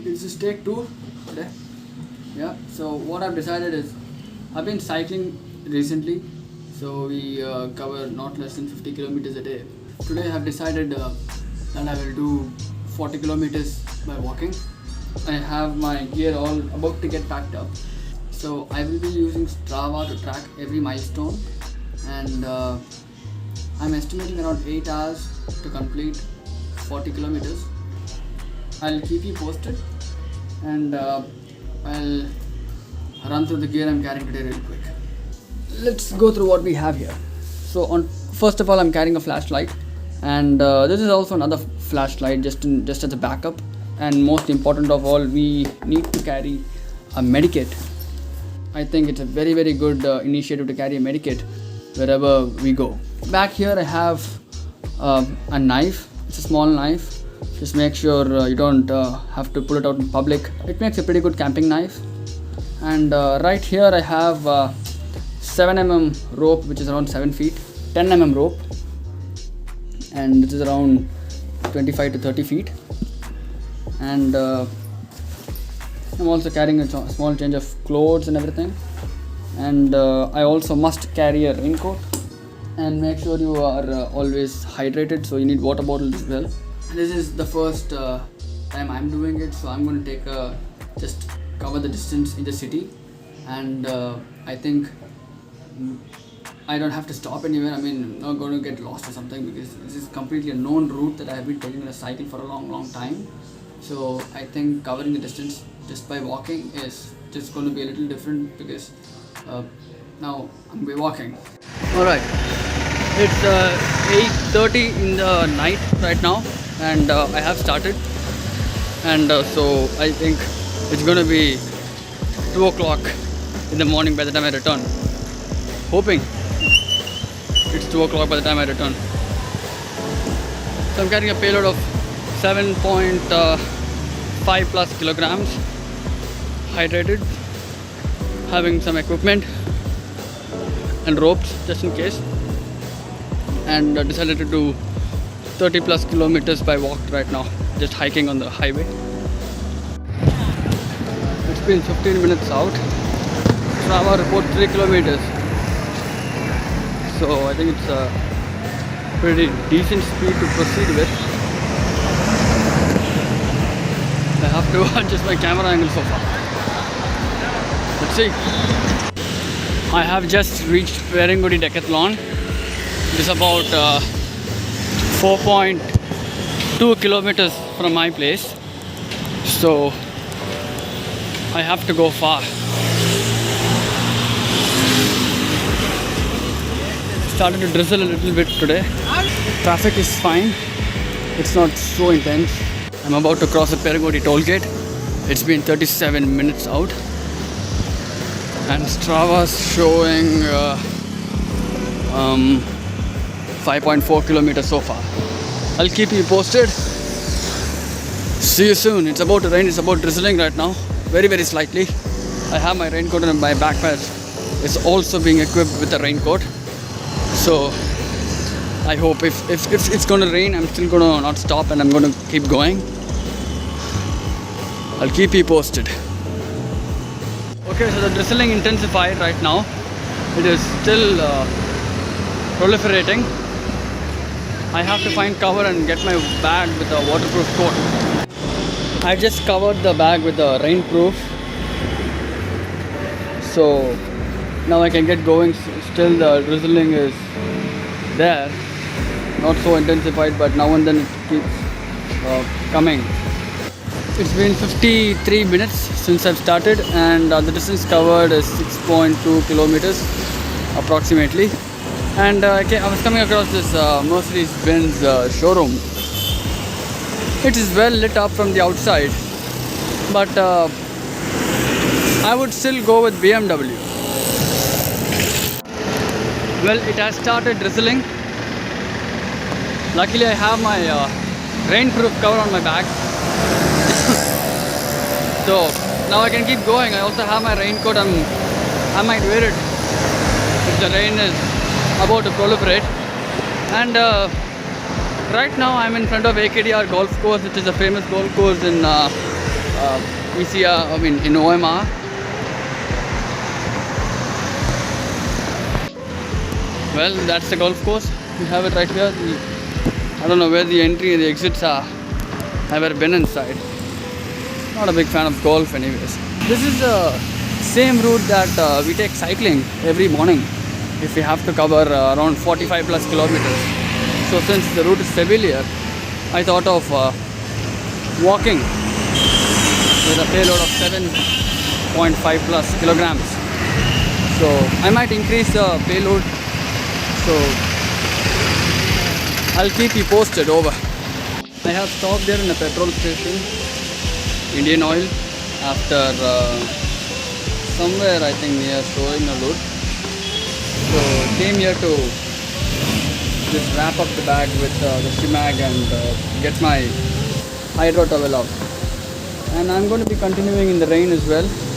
It's just take two today. Yeah. So what I've decided is, I've been cycling recently, so we cover not less than 50 kilometers a day. Today I've decided that I will do 40 kilometers by walking. I have my gear all about to get packed up, so I will be using Strava to track every milestone, and I'm estimating around 8 hours to complete 40 kilometers. I'll keep you posted, and I'll run through the gear I'm carrying today real quick. Let's go through what we have here. So first of all, I'm carrying a flashlight, and this is also another flashlight just as a backup. And most important of all, we need to carry a medikit. I think it's a very good initiative to carry a medikit wherever we go. Back here I have a knife. It's a small knife. Just make sure you don't have to pull it out in public. It makes a pretty good camping knife. And right here I have 7mm rope, which is around 7 feet, 10mm rope, and this is around 25 to 30 feet. And I'm also carrying a small change of clothes and everything. And I also must carry a raincoat. And make sure you are always hydrated, so you need water bottles as well. This is the first time I'm doing it, so I'm going to take just cover the distance in the city. And I think I don't have to stop anywhere. I mean, I'm not going to get lost or something, because this is completely a known route that I have been taking on a cycle for a long time. So I think covering the distance just by walking is just going to be a little different, because now I'm going to be walking. Alright, it's 8:30 in the night right now, and I have started, and so I think it's going to be 2 o'clock in the morning by the time I return. Hoping it's 2 o'clock by the time I return. So I'm carrying a payload of 7.5 plus kilograms, hydrated, having some equipment and ropes just in case, and decided to do 30 plus kilometers by walk right now, just hiking on the highway. It's been 15 minutes out. Strava report 3 kilometers, so I think it's a pretty decent speed to proceed with. I have to adjust my camera angle so far. Let's see. I have just reached Perengudi Decathlon. It is about 4.2 kilometers from my place, so I have to go far. Started to drizzle a little bit today. Traffic is fine. It's not so intense. I'm about to cross the Perengudi toll gate. It's been 37 minutes out, and Strava's showing 5.4 kilometers so far. I'll keep you posted. See you soon. It's about to rain. It's about drizzling right now, very slightly. I have my raincoat, and my backpack is also being equipped with a raincoat. So I hope if it's going to rain, I'm still going to not stop, and I'm going to keep going. I'll keep you posted. Okay, so the drizzling intensified right now. It is still proliferating. I have to find cover and get my bag with a waterproof coat. I just covered the bag with a rainproof, so now I can get going. Still the drizzling is there, not so intensified, but now and then it keeps coming. It's been 53 minutes since I've started, and the distance covered is 6.2 kilometers approximately. And I was coming across this Mercedes-Benz showroom. It is well lit up from the outside, but I would still go with BMW. Well, it has started drizzling. Luckily I have my rainproof cover on my back. So now I can keep going. I also have my raincoat. I might wear it if the rain is about to proliferate. And right now I'm in front of AKDR Golf Course, which is a famous golf course in ECR, I mean in OMR. Well, that's the golf course. We have it right here. I don't know where the entry and the exits are. I've never been inside. Not a big fan of golf anyways. This is the same route that we take cycling every morning if we have to cover around 45 plus kilometers. So since the route is familiar, I thought of walking with a payload of 7.5 plus kilograms. So I might increase the payload. So I'll keep you posted. Over. I have stopped there in a petrol station, Indian Oil, after somewhere I think near Sorinalur. So came here to just wrap up the bag with the Shimag and get my hydro towel out. And I'm going to be continuing in the rain as well.